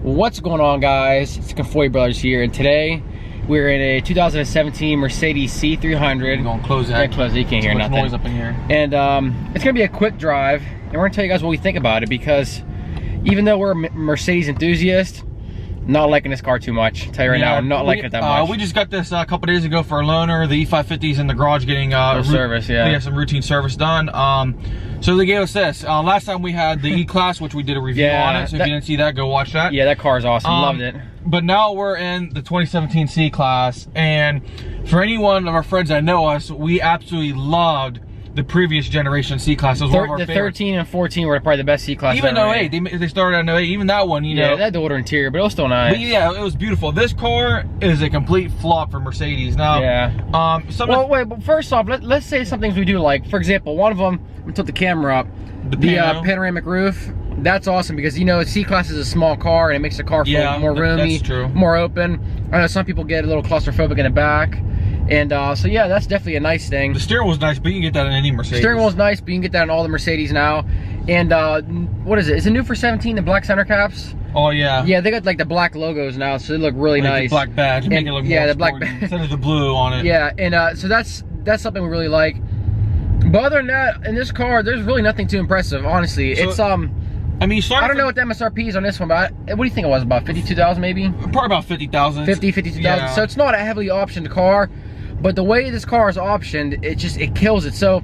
What's going on, guys? It's Confoy Brothers here, and today we're in a 2017 Mercedes C300. I'm gonna close that. Close it. You can't hear nothing. Noise up in here. And it's gonna be a quick drive, and we're gonna tell you guys what we think about it, because even though we're a Mercedes enthusiast, not liking this car too much. I'll tell you right now, I'm not liking it that much. We just got this a couple days ago for a loaner. The E550's in the garage getting service. Yeah, we have some routine service done. So they gave us this. Last time we had the E-Class, which we did a review on it. So if you didn't see that, go watch that. Yeah, that car's awesome. Loved it. But now we're in the 2017 C-Class, and for any one of our friends that know us, we absolutely loved the previous generation C-Class. It was one of our favorites. 13 and 14 were probably the best C-Class. Even 08, they started out in 08. Even that one, you know. Yeah, that had the older interior, but it was still nice. But yeah, it was beautiful. This car is a complete flop for Mercedes. Now, well, wait, but first off, let's say some things we do like. For example, one of them, I'm gonna tilt the camera up, the panoramic roof. That's awesome, because you know C-Class is a small car and it makes the car feel more roomy, more open. I know some people get a little claustrophobic in the back. And so yeah, that's definitely a nice thing. The steering wheel's nice, but you can get that in any Mercedes. Steering wheel's nice, but you can get that in all the Mercedes now. And what is it? Is it new for 17, the black center caps? Oh yeah. Yeah, they got like the black logos now, so they look really nice. The black badge, make it look more the black badge instead of the blue on it. Yeah, and so that's something we really like. But other than that, in this car, there's really nothing too impressive, honestly. So, it's I mean, I don't know what the MSRP is on this one, but what do you think it was? About 52,000 maybe? Probably about 50,000. 52,000. Yeah. So it's not a heavily optioned car. But the way this car is optioned, it kills it. So,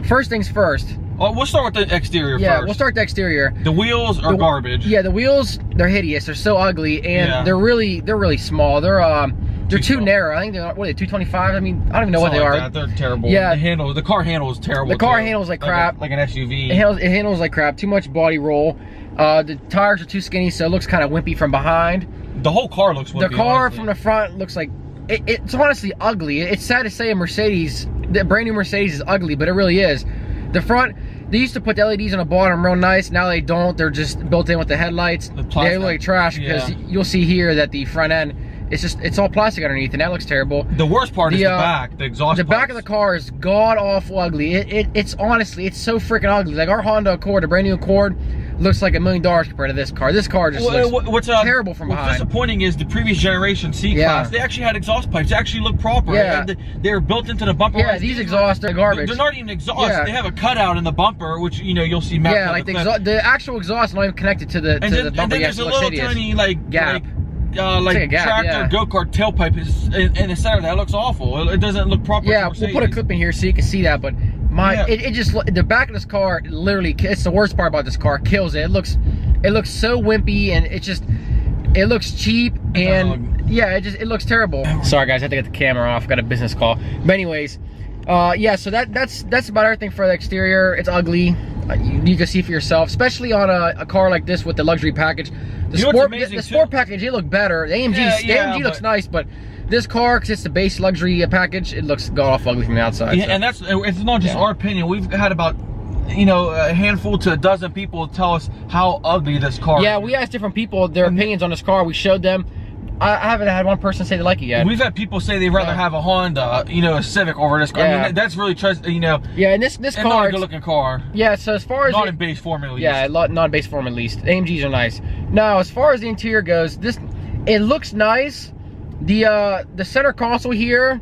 first things first. Well, we'll start with the exterior first. Yeah, we'll start the exterior. The wheels are garbage. Yeah, the wheels, they're hideous. They're so ugly, and they're really small. They're too narrow. I think they're, what are they, 225? I mean, I don't even know what they are. They're terrible. Yeah. The car handle is terrible. The car handles like crap. Like an SUV. It handles like crap. Too much body roll. The tires are too skinny, so it looks kind of wimpy from behind. The whole car looks wimpy. The car from the front looks like, it's honestly ugly. It's sad to say a Mercedes, the brand new Mercedes is ugly, but it really is. The front, they used to put the LEDs on the bottom real nice. Now they don't. They're just built in with the headlights. They look like trash, because you'll see here that the front end, it's all plastic underneath, and that looks terrible. The worst part is the back, the exhaust. The back of the car is god awful ugly. It's honestly, it's so freaking ugly. Like our Honda Accord, the brand new Accord, looks like $1 million compared to this car. This car just looks terrible from behind. What's disappointing is the previous generation C-Class, they actually had exhaust pipes. They actually look proper. Yeah. They were built into the bumper. Yeah, these exhausts are garbage. They're not even exhaust. Yeah. They have a cutout in the bumper, which you'll see mapped. Yeah, like the actual exhaust is not even connected to the bumper. And then there's a little tiny gap. Like tractor go-kart tailpipe is in the center. That looks awful. It doesn't look proper. Yeah, we'll put a clip in here so you can see that. But it just, the back of this car, literally, it's the worst part about this car. Kills it. It looks so wimpy, and it looks cheap, and it looks terrible. Sorry guys, I had to get the camera off. Got a business call. But anyways, yeah. So that's about everything for the exterior. It's ugly. You can see for yourself, especially on a car like this with the luxury package. The sport package, it look better. The AMG looks nice, but this car, because it's the base luxury package, it looks god awful ugly from the outside. Yeah, so. And it's not just our opinion. We've had about a handful to a dozen people tell us how ugly this car is. Yeah, we asked different people their opinions on this car. We showed them. I haven't had one person say they like it yet. We've had people say they'd rather have a Honda, a Civic over this car. I mean, that's really Yeah, and this car, not a good-looking car. Yeah, so as far as not in base form at least. Yeah, not in base form at least. AMGs are nice. Now, as far as the interior goes, it looks nice. The center console here,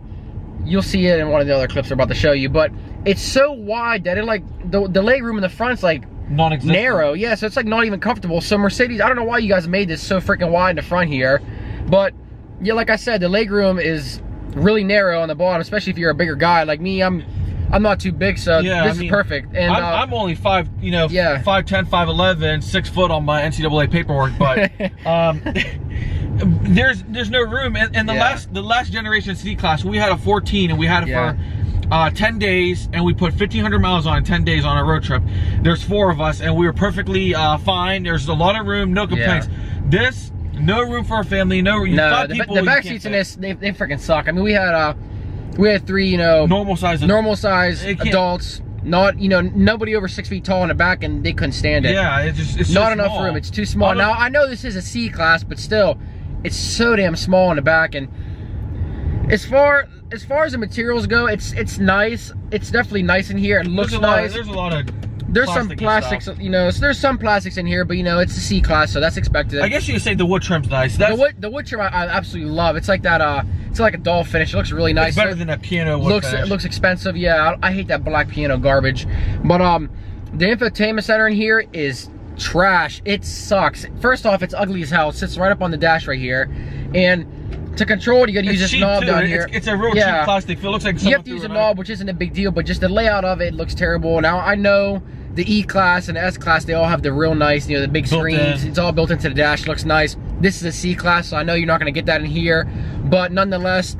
you'll see it in one of the other clips we're about to show you, but it's so wide that it the leg room in the front's like narrow. Yeah, so it's like not even comfortable. So Mercedes, I don't know why you guys made this so freaking wide in the front here, but yeah, like I said, the leg room is really narrow on the bottom, especially if you're a bigger guy like me. I'm not too big, so this is perfect. And I'm only 5'10", 5'11", 6 foot on my NCAA paperwork, but there's no room. And the last generation C-Class, we had a 14, and we had it for 10 days, and we put 1,500 miles on in 10 days on a road trip. There's 4 of us, and we were perfecly fine. There's a lot of room, no complaints. This, no room for a family. The back seats in this, they freaking suck. I mean, we had 3 normal size adults, not nobody over 6 feet tall in the back, and they couldn't stand it. Yeah, it's not enough room. It's too small. Now I know this is a C-Class, but still, it's so damn small in the back. And as far as the materials go, it's nice. It's definitely nice in here. It looks nice. There's a lot of There's some plastics, stuff. you know, so there's some plastics in here, but you know, it's a C-Class, so that's expected. I guess you could say the wood trim's nice. The wood trim I absolutely love. It's like that, it's like a dull finish. It looks really nice. It's better than that piano wood finish. It looks expensive. Yeah, I hate that black piano garbage. But the infotainment center in here is trash. It sucks. First off, it's ugly as hell. It sits right up on the dash right here, and to control it, you gotta use this knob down here. It's a real cheap plastic feel. It looks like you have to use a knob, which isn't a big deal, but just the layout of it looks terrible. Now I know the E-Class and the S-Class, they all have the real nice, you know, the big screens. It's all built into the dash. It looks nice. This is a C-Class, so I know you're not gonna get that in here, but nonetheless,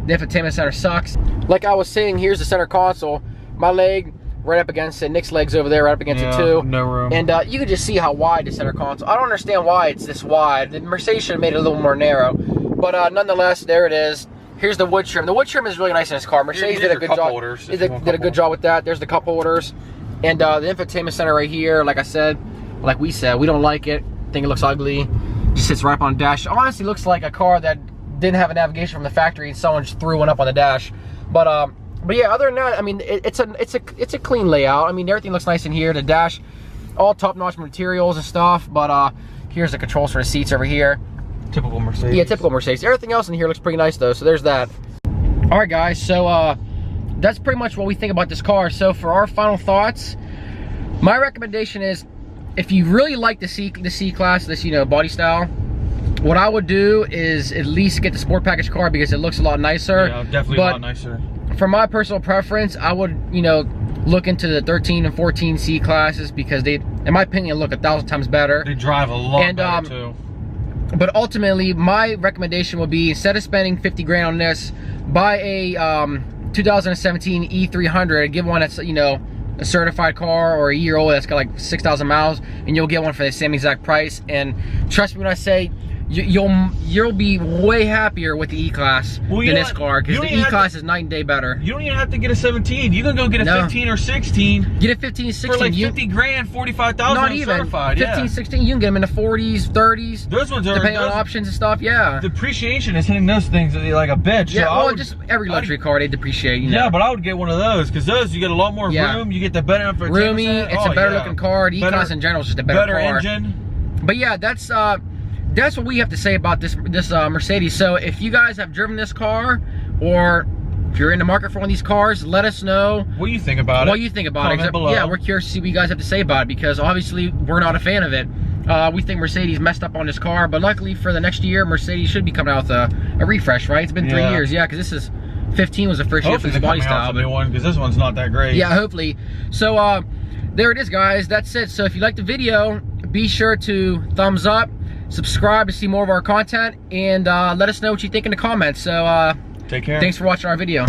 the infotainment center sucks. Like I was saying, here's the center console. My leg right up against it. Nick's leg's over there right up against it too. No room. And you can just see how wide the center console. I don't understand why it's this wide. The Mercedes should have made it a little more narrow. But nonetheless, there it is. Here's the wood trim. The wood trim is really nice in this car. Mercedes did a good job. Did a good job with that. There's the cup holders. And the infotainment center right here, like I said, like we said, we don't like it. Think it looks ugly. Just sits right up on the dash. Honestly, looks like a car that didn't have a navigation from the factory and someone just threw one up on the dash. But yeah, other than that, I mean, it's a clean layout. I mean, everything looks nice in here. The dash, all top-notch materials and stuff. But here's the controls for the seats over here. Typical Mercedes. Yeah, typical Mercedes. Everything else in here looks pretty nice though, so there's that. All right, guys, so that's pretty much what we think about this car. So for our final thoughts, my recommendation is, if you really like the C-Class, this, you know, body style, what I would do is at least get the sport package car because it looks a lot nicer. Yeah, definitely a lot nicer. For my personal preference, I would, you know, look into the 13 and 14 C-Classes because they, in my opinion, look 1,000 times better. They drive a lot better too. But ultimately, my recommendation would be, instead of spending 50 grand on this, buy a 2017 E300, give one that's, you know, a certified car or a year old that's got like 6,000 miles, and you'll get one for the same exact price. And trust me when I say, you'll be way happier with the E-Class than this car, because the E-Class is night and day better. You don't even have to get a 17. You can go get a 15 or 16. Get a 15, 16 for like 50 grand, 45,000. Not even certified. 15, 16. You can get them in the 40s, 30s. Those ones are depending on options and stuff. Yeah. Depreciation is hitting those things like a bitch. Yeah. So well, just every luxury car they depreciate. You know? Yeah, but I would get one of those because those you get a lot more room. You get the better roomy. It's a better looking car. The E-Class in general is just a better car. Engine. But yeah, that's what we have to say about this Mercedes. So if you guys have driven this car, or if you're in the market for one of these cars, let us know what you think about it. What you think about it. Yeah, we're curious to see what you guys have to say about it, because obviously we're not a fan of it. We think Mercedes messed up on this car, but luckily for the next year, Mercedes should be coming out with a refresh, right? It's been 3 years, yeah, because this is 15 was the first year for this body style. New one, because this one's not that great. Yeah, hopefully. So there it is, guys. That's it. So if you liked the video, be sure to thumbs up, subscribe to see more of our content, and let us know what you think in the comments. So take care. Thanks for watching our video.